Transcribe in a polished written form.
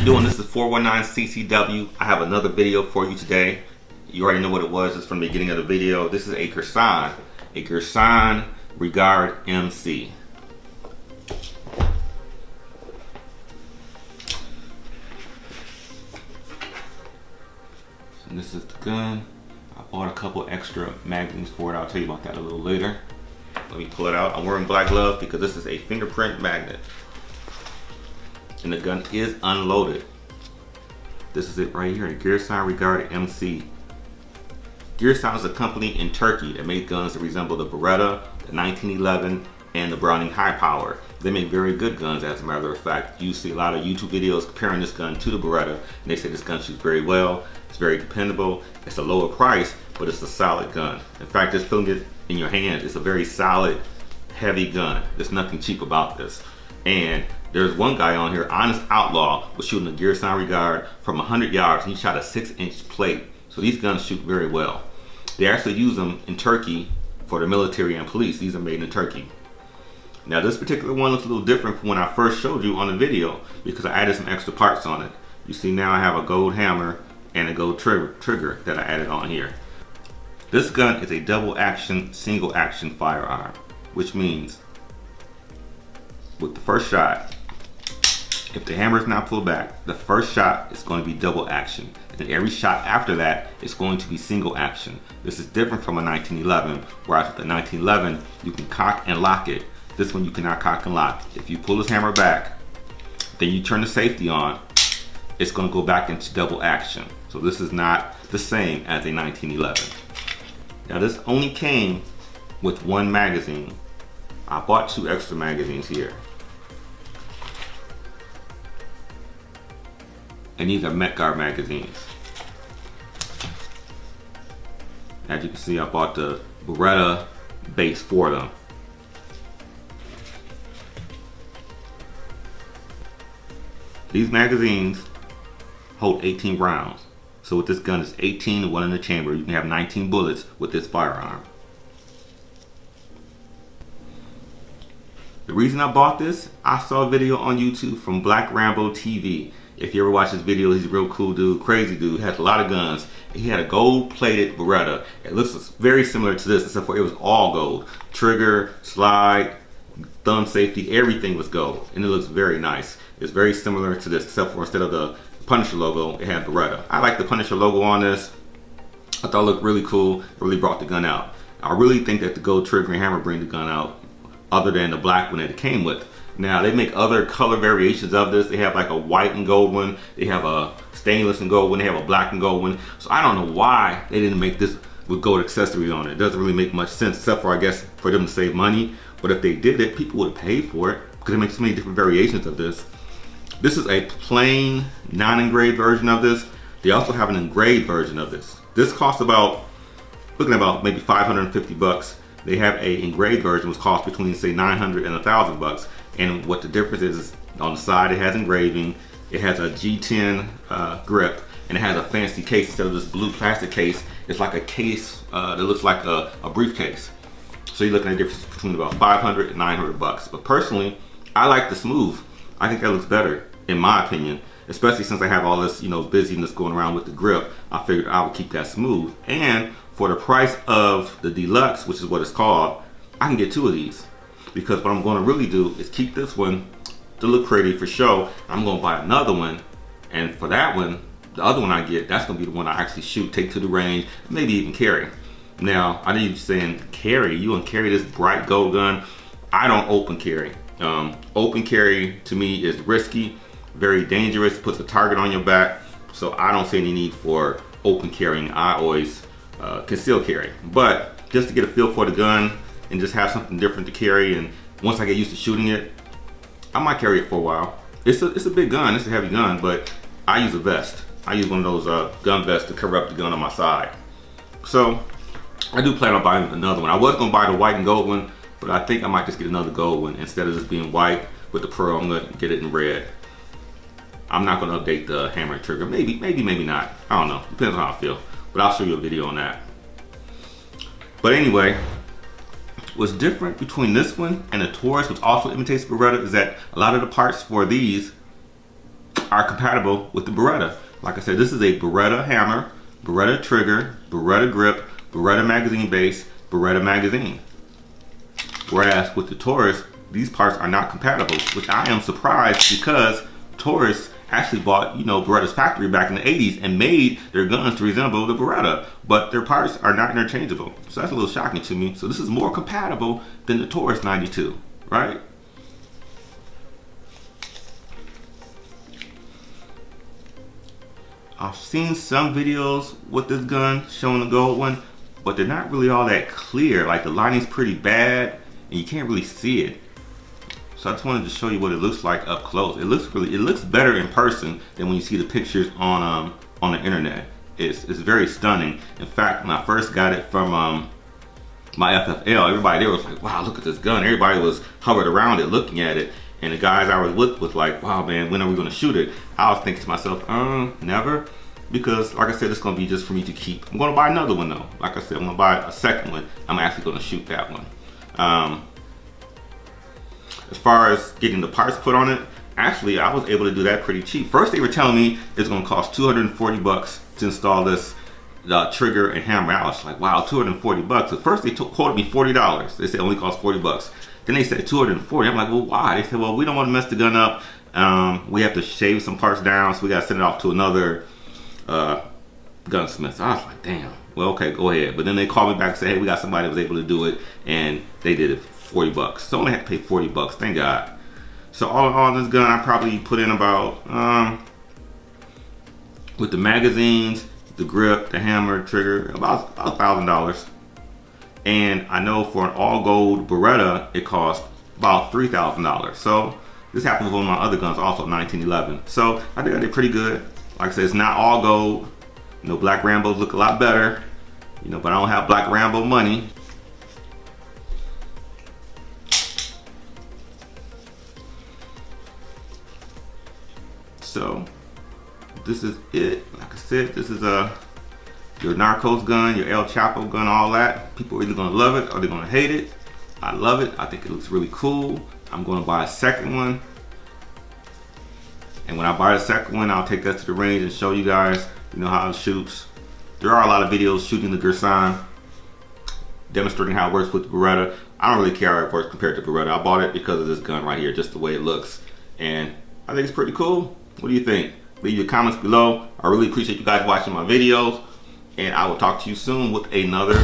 you doing? This is 419CCW. I have another video for you today. You already know what it was. It's from the beginning of the video. This is a Girsan Regard MC. And this is the gun. I bought a couple extra magazines for it. I'll tell you about that a little later. Let me pull it out. I'm wearing black gloves because this is a fingerprint magnet. And the gun is unloaded. This is it right here, a Girsan Regard MC. Girsan is a company in Turkey that made guns that resemble the Beretta, the 1911, and the Browning High Power. They make very good guns, as a matter of fact. You see a lot of YouTube videos comparing this gun to the Beretta, and they say this gun shoots very well, it's very dependable, it's a lower price, but it's a solid gun. In fact, just feeling it in your hand, it's a very solid, heavy gun. There's nothing cheap about this. And there's one guy on here, Honest Outlaw, was shooting a Girsan Regard from 100 yards, and he shot a 6-inch plate. So these guns shoot very well. They actually use them in Turkey for the military and police. These are made in Turkey. Now this particular one looks a little different from when I first showed you on the video because I added some extra parts on it. You see now I have a gold hammer and a gold trigger that I added on here. This gun is a double action, single action firearm, which means with the first shot, if the hammer is not pulled back, the first shot is going to be double action. And then every shot after that is going to be single action. This is different from a 1911, whereas with the 1911, you can cock and lock it. This one you cannot cock and lock. If you pull this hammer back, then you turn the safety on, it's going to go back into double action. So this is not the same as a 1911. Now this only came with one magazine. I bought 2 extra magazines here. And these are Met Guard magazines. As you can see, I bought the Beretta base for them. These magazines hold 18 rounds. So with this gun, it's 18 to 1 in the chamber. You can have 19 bullets with this firearm. The reason I bought this, I saw a video on YouTube from Black Rambo TV. If you ever watch his video, he's a real cool dude, crazy dude, has a lot of guns. He had a gold-plated Beretta. It looks very similar to this, except for it was all gold. Trigger, slide, thumb safety, everything was gold. And it looks very nice. It's very similar to this, except for instead of the Punisher logo, it had Beretta. I like the Punisher logo on this. I thought it looked really cool. It really brought the gun out. I really think that the gold trigger and hammer bring the gun out, other than the black one that it came with. Now they make other color variations of this. They have like a white and gold one. They have a stainless and gold one. They have a black and gold one. So I don't know why they didn't make this with gold accessories on it. It doesn't really make much sense, except for I guess for them to save money. But if they did it, people would have paid for it because they make so many different variations of this. This is a plain non-engraved version of this. They also have an engraved version of this. This costs about, looking at about maybe 550 bucks. They have a engraved version which costs between say 900 and 1,000 bucks. And what the difference is on the side it has engraving, it has a G10 grip, and it has a fancy case instead of this blue plastic case. It's like a case that looks like a briefcase. So you're looking at a difference between about 500 and 900 bucks. But personally, I like the smooth. I think that looks better, in my opinion, especially since I have all this, busyness going around with the grip. I figured I would keep that smooth. And for the price of the deluxe, which is what it's called, I can get 2 of these. Because what I'm going to really do is keep this one to look pretty for show. I'm going to buy another one, and for that one, the other one I get, that's going to be the one I actually shoot, take to the range, maybe even carry. Now, I know you're saying carry, you want to carry this bright gold gun. I don't open carry. Open carry to me is risky, very dangerous, puts a target on your back. So I don't see any need for open carrying. I always conceal carry. But just to get a feel for the gun and just have something different to carry, and once I get used to shooting it, I might carry it for a while. It's a big gun, it's a heavy gun, but I use a vest. I use one of those gun vests to cover up the gun on my side. So I do plan on buying another one. I was gonna buy the white and gold one, but I think I might just get another gold one. Instead of just being white with the pearl, I'm gonna get it in red. I'm not gonna update the hammer and trigger. Maybe not. I don't know, depends on how I feel. But I'll show you a video on that. But anyway, what's different between this one and the Taurus, which also imitates Beretta, is that a lot of the parts for these are compatible with the Beretta. Like I said, this is a Beretta hammer, Beretta trigger, Beretta grip, Beretta magazine base, Beretta magazine. Whereas with the Taurus, these parts are not compatible, which I am surprised because Taurus actually bought, Beretta's factory back in the 80s and made their guns to resemble the Beretta, but their parts are not interchangeable. So that's a little shocking to me. So this is more compatible than the Taurus 92, right? I've seen some videos with this gun showing the gold one, but they're not really all that clear. Like the lighting's pretty bad and you can't really see it. So I just wanted to show you what it looks like up close. It looks better in person than when you see the pictures on the internet. It's very stunning. In fact, when I first got it from my FFL, everybody there was like, wow, look at this gun. Everybody was hovered around it looking at it. And the guys I was with was like, wow, man, when are we gonna shoot it? I was thinking to myself, never. Because like I said, it's gonna be just for me to keep. I'm gonna buy another one though. Like I said, I'm gonna buy a second one. I'm actually gonna shoot that one. As far as getting the parts put on it, actually I was able to do that pretty cheap. First they were telling me it's gonna cost 240 bucks to install this trigger and hammer. I was like, wow, 240 bucks. At first they quoted me $40. They said it only cost 40 bucks. Then they said 240. I'm like, well, why? They said, well, we don't want to mess the gun up. We have to shave some parts down, so we got to send it off to another gunsmith. So I was like, damn. Well, okay, go ahead. But then they called me back and said, hey, we got somebody that was able to do it, and they did it for 40 bucks. So I only had to pay 40 bucks. Thank God. So all in all, this gun, I probably put in about, with the magazines, the grip, the hammer, trigger, about $1,000. And I know for an all gold Beretta, it cost about $3,000. So this happened with one of my other guns, also 1911. So I think I did pretty good. Like I said, it's not all gold. Black Rambos look a lot better. But I don't have Black Rambo money. So this is it. Like I said, this is your Narcos gun, your El Chapo gun, all that. People are either gonna love it or they're gonna hate it. I love it. I think it looks really cool. I'm gonna buy a second one. And when I buy the second one, I'll take that to the range and show you guys, how it shoots. There are a lot of videos shooting the Girsan, demonstrating how it works with the Beretta. I don't really care how it works compared to Beretta. I bought it because of this gun right here, just the way it looks. And I think it's pretty cool. What do you think? Leave your comments below. I really appreciate you guys watching my videos. And I will talk to you soon with another